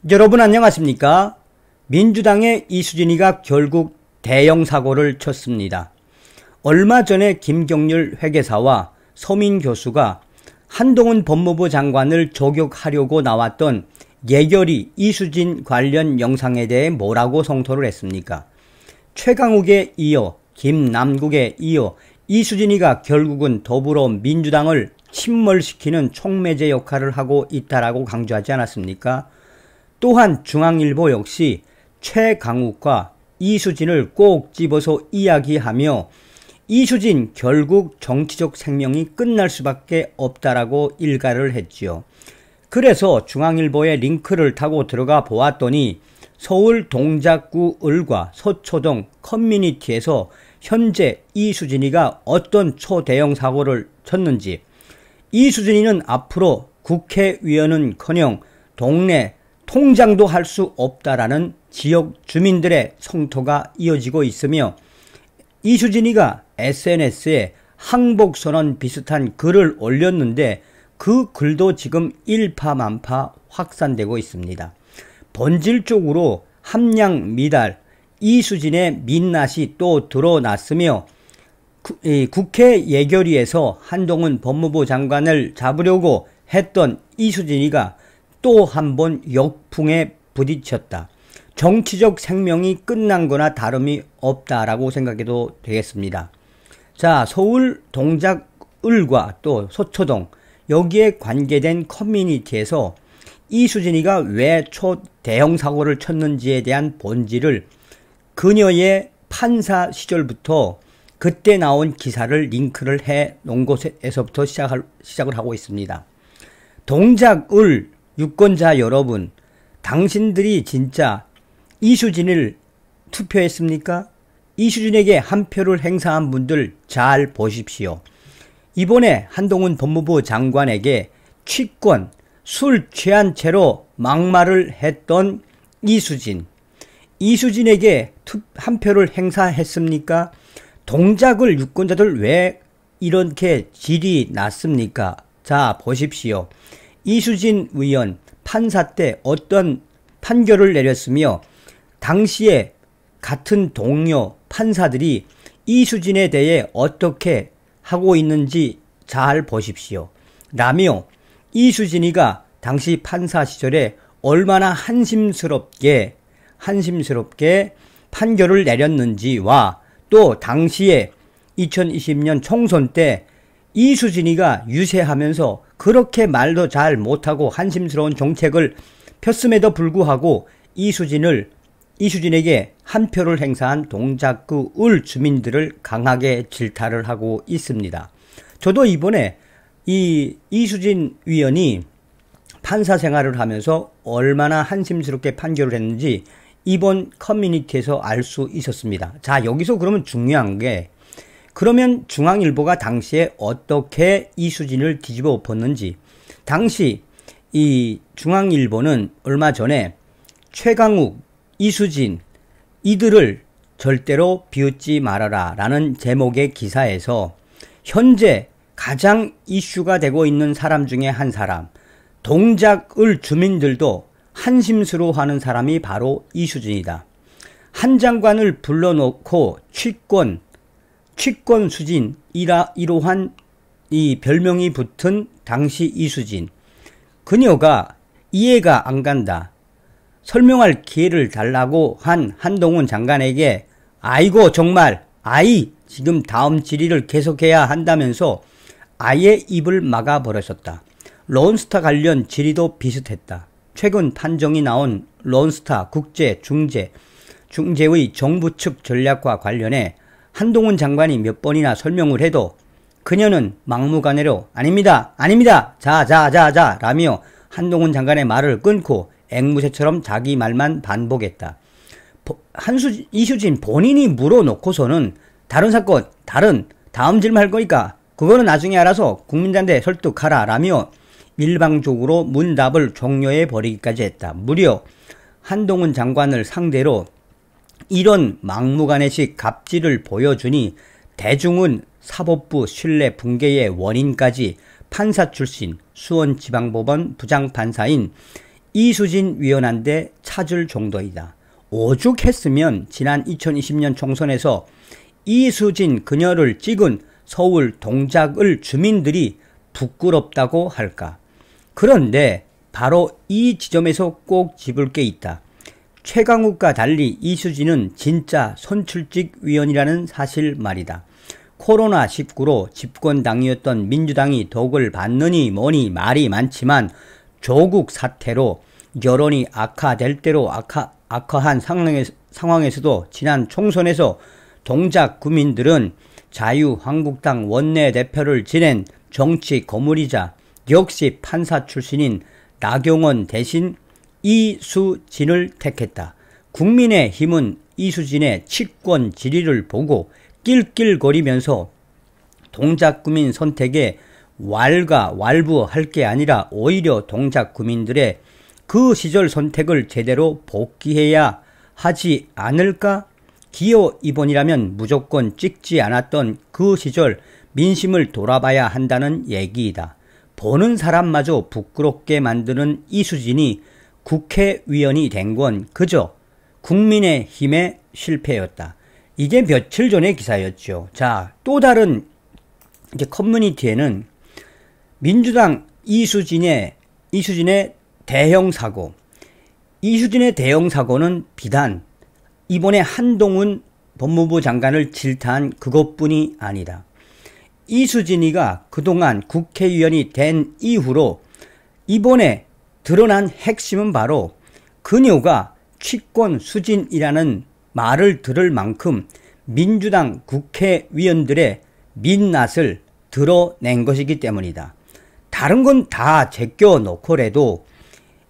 여러분 안녕하십니까? 민주당의 이수진이가 결국 대형 사고를 쳤습니다. 얼마 전에 김경률 회계사와 서민 교수가 한동훈 법무부 장관을 저격하려고 나왔던 예결위 이수진 관련 영상에 대해 뭐라고 성토를 했습니까? 최강욱에 이어 김남국에 이어 이수진이가 결국은 더불어민주당을 침몰시키는 촉매제 역할을 하고 있다라고 강조하지 않았습니까? 또한 중앙일보 역시 최강욱과 이수진을 꼭 집어서 이야기하며 이수진 결국 정치적 생명이 끝날 수밖에 없다라고 일갈을 했지요. 그래서 중앙일보의 링크를 타고 들어가 보았더니 서울 동작구 을과 서초동 커뮤니티에서 현재 이수진이가 어떤 초대형 사고를 쳤는지, 이수진이는 앞으로 국회의원은커녕 동네 통장도 할 수 없다라는 지역 주민들의 성토가 이어지고 있으며, 이수진이가 SNS에 항복선언 비슷한 글을 올렸는데 그 글도 지금 일파만파 확산되고 있습니다. 본질적으로 함량 미달, 이수진의 민낯이 또 드러났으며 국회 예결위에서 한동훈 법무부 장관을 잡으려고 했던 이수진이가 또 한 번 역풍에 부딪혔다. 정치적 생명이 끝난 거나 다름이 없다라고 생각해도 되겠습니다. 자, 서울 동작을과 또 서초동 여기에 관계된 커뮤니티에서 이수진이가 왜 초대형 사고를 쳤는지에 대한 본질을 그녀의 판사 시절부터 그때 나온 기사를 링크를 해 놓은 곳에서부터 시작을 하고 있습니다. 동작을 유권자 여러분, 당신들이 진짜 이수진을 투표했습니까? 이수진에게 한 표를 행사한 분들 잘 보십시오. 이번에 한동훈 법무부 장관에게 취권, 술 취한 채로 막말을 했던 이수진에게 한 표를 행사했습니까? 동작을 유권자들 왜 이렇게 질이 났습니까? 자, 보십시오. 이수진 의원 판사 때 어떤 판결을 내렸으며 당시에 같은 동료 판사들이 이수진에 대해 어떻게 하고 있는지 잘 보십시오. 라며 이수진이가 당시 판사 시절에 얼마나 한심스럽게 판결을 내렸는지와 또 당시에 2020년 총선 때 이수진이가 유세하면서 그렇게 말도 잘 못하고 한심스러운 정책을 폈음에도 불구하고 이수진에게 한 표를 행사한 동작구 을 주민들을 강하게 질타를 하고 있습니다. 저도 이번에 이 이수진 위원이 판사 생활을 하면서 얼마나 한심스럽게 판결을 했는지 이번 커뮤니티에서 알 수 있었습니다. 자, 여기서 그러면 중요한 게, 그러면 중앙일보가 당시에 어떻게 이수진을 뒤집어 엎었는지, 당시 이 중앙일보는 얼마 전에 최강욱, 이수진 이들을 절대로 비웃지 말아라 라는 제목의 기사에서 현재 가장 이슈가 되고 있는 사람 중에 한 사람, 동작을 주민들도 한심스러워하는 사람이 바로 이수진이다. 한 장관을 불러놓고 취권 수진 이러한 이 별명이 붙은 당시 이수진, 그녀가 이해가 안 간다. 설명할 기회를 달라고 한 한동훈 장관에게 아이고 정말 지금 다음 질의를 계속해야 한다면서 아예 입을 막아버렸었다. 론스타 관련 질의도 비슷했다. 최근 판정이 나온 론스타 국제 중재의 정부 측 전략과 관련해 한동훈 장관이 몇 번이나 설명을 해도 그녀는 막무가내로 아닙니다 자 라며 한동훈 장관의 말을 끊고 앵무새처럼 자기 말만 반복했다. 이수진 본인이 물어놓고서는 다른 사건, 다음 질문할 거니까 그거는 나중에 알아서 국민들한테 설득하라 라며 일방적으로 문답을 종료해 버리기까지 했다. 무려 한동훈 장관을 상대로 이런 막무가내식 갑질을 보여주니 대중은 사법부 신뢰 붕괴의 원인까지 판사 출신 수원지방법원 부장판사인 이수진 위원한테 찾을 정도이다. 오죽했으면 지난 2020년 총선에서 이수진 그녀를 찍은 서울 동작을 주민들이 부끄럽다고 할까. 그런데 바로 이 지점에서 꼭 짚을 게 있다. 최강욱과 달리 이수진은 진짜 선출직 위원이라는 사실 말이다. 코로나19로 집권당이었던 민주당이 덕을 받느니 뭐니 말이 많지만 조국 사태로 여론이 악화될 대로 악화한 상황에서도 지난 총선에서 동작 구민들은 자유한국당 원내대표를 지낸 정치 거물이자 역시 판사 출신인 나경원 대신 이수진을 택했다. 국민의힘은 이수진의 치권 지리를 보고 낄낄거리면서 동작구민 선택에 왈가왈부할 게 아니라 오히려 동작구민들의 그 시절 선택을 제대로 복귀해야 하지 않을까? 기호 2번이라면 무조건 찍지 않았던 그 시절 민심을 돌아봐야 한다는 얘기이다. 보는 사람마저 부끄럽게 만드는 이수진이 국회의원이 된 건 그저 국민의힘의 실패였다. 이게 며칠 전의 기사였죠. 자, 또 다른 이제 커뮤니티에는 민주당 이수진의 대형 사고. 이수진의 대형 사고는 비단 이번에 한동훈 법무부 장관을 질타한 그것뿐이 아니다. 이수진이가 그동안 국회의원이 된 이후로 이번에 드러난 핵심은 바로 그녀가 취권 수진이라는 말을 들을 만큼 민주당 국회의원들의 민낯을 드러낸 것이기 때문이다. 다른 건 다 제껴놓고라도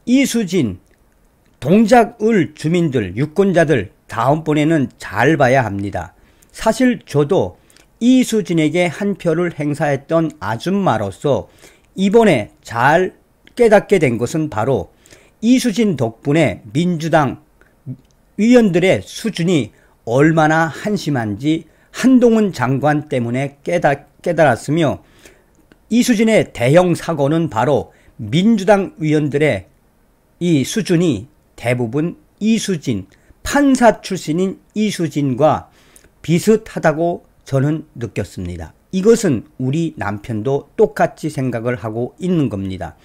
이수진, 동작을 주민들, 유권자들 다음번에는 잘 봐야 합니다. 사실 저도 이수진에게 한 표를 행사했던 아줌마로서 이번에 잘 깨닫게 된 것은 바로 이수진 덕분에 민주당 위원들의 수준이 얼마나 한심한지 한동훈 장관 때문에 깨달았으며 이수진의 대형 사고는 바로 민주당 위원들의 이 수준이 대부분 이수진, 판사 출신인 이수진과 비슷하다고 저는 느꼈습니다. 이것은 우리 남편도 똑같이 생각을 하고 있는 겁니다.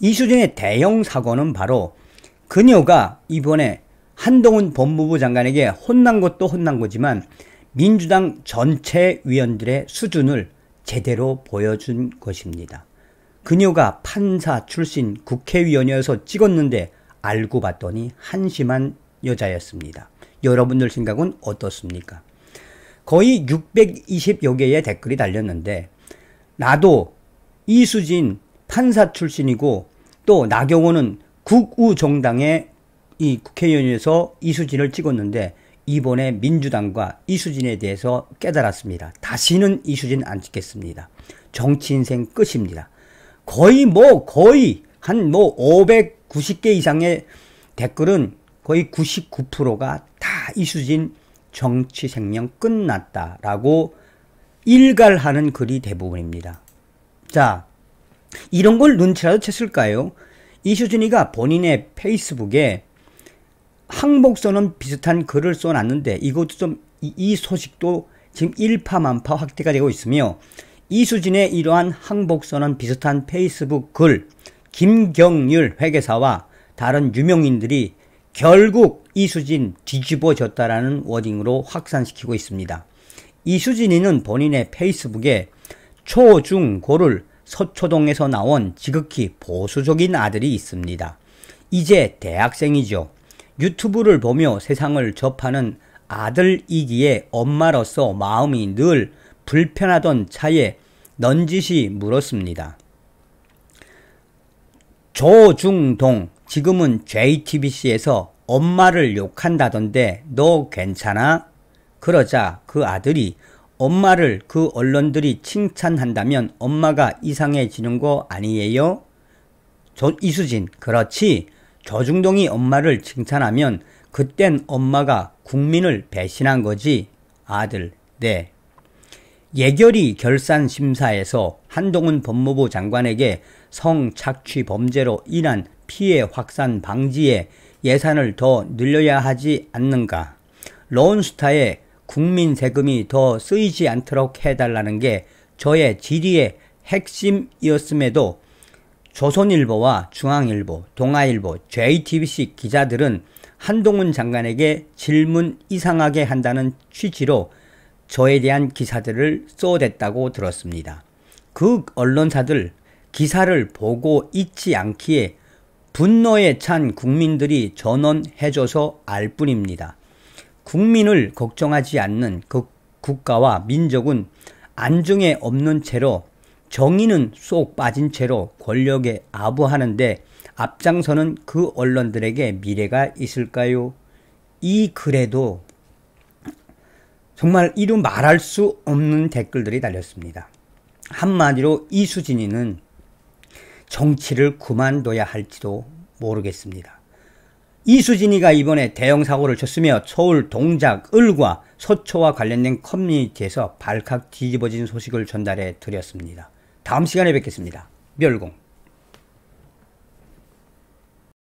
이수진의 대형 사고는 바로 그녀가 이번에 한동훈 법무부 장관에게 혼난 것도 혼난 거지만 민주당 전체 위원들의 수준을 제대로 보여준 것입니다. 그녀가 판사 출신 국회의원이어서 찍었는데 알고 봤더니 한심한 여자였습니다. 여러분들 생각은 어떻습니까? 거의 620여 개의 댓글이 달렸는데 나도 이수진 판사 출신이고 또 나경원은 국우정당의 이 국회의원에서 이수진을 찍었는데 이번에 민주당과 이수진에 대해서 깨달았습니다. 다시는 이수진 안 찍겠습니다. 정치 인생 끝입니다. 거의 한 590개 이상의 댓글은 거의 99%가 다 이수진 정치 생명 끝났다라고 일갈하는 글이 대부분입니다. 자, 이런 걸 눈치라도 챘을까요? 이수진이가 본인의 페이스북에 항복선언 비슷한 글을 써놨는데 이것도 좀 이 소식도 지금 일파만파 확대가 되고 있으며 이수진의 이러한 항복선언 비슷한 페이스북 글 김경률 회계사와 다른 유명인들이 결국 이수진 뒤집어졌다라는 워딩으로 확산시키고 있습니다. 이수진이는 본인의 페이스북에 초, 중, 고를 서초동에서 나온 지극히 보수적인 아들이 있습니다. 이제 대학생이죠. 유튜브를 보며 세상을 접하는 아들이기에 엄마로서 마음이 늘 불편하던 차에 넌지시 물었습니다. 조중동, 지금은 JTBC에서 엄마를 욕한다던데 너 괜찮아? 그러자 그 아들이 엄마를 그 언론들이 칭찬한다면 엄마가 이상해지는 거 아니에요? 이수진, 그렇지. 조중동이 엄마를 칭찬하면 그땐 엄마가 국민을 배신한 거지. 아들, 네. 예결위 결산심사에서 한동훈 법무부 장관에게 성착취 범죄로 인한 피해 확산 방지에 예산을 더 늘려야 하지 않는가. 론스타에 국민 세금이 더 쓰이지 않도록 해달라는 게 저의 질의의 핵심이었음에도 조선일보와 중앙일보, 동아일보, JTBC 기자들은 한동훈 장관에게 질문 이상하게 한다는 취지로 저에 대한 기사들을 쏟았다고 들었습니다. 그 언론사들 기사를 보고 있지 않기에 분노에 찬 국민들이 전원해줘서 알 뿐입니다. 국민을 걱정하지 않는 그 국가와 민족은 안중에 없는 채로 정의는 쏙 빠진 채로 권력에 아부하는데 앞장서는 그 언론들에게 미래가 있을까요? 이 글에도 정말 이루 말할 수 없는 댓글들이 달렸습니다. 한마디로 이수진이는 정치를 그만둬야 할지도 모르겠습니다. 이수진이가 이번에 대형 사고를 쳤으며 서울 동작, 을과 서초와 관련된 커뮤니티에서 발칵 뒤집어진 소식을 전달해 드렸습니다. 다음 시간에 뵙겠습니다. 멸공.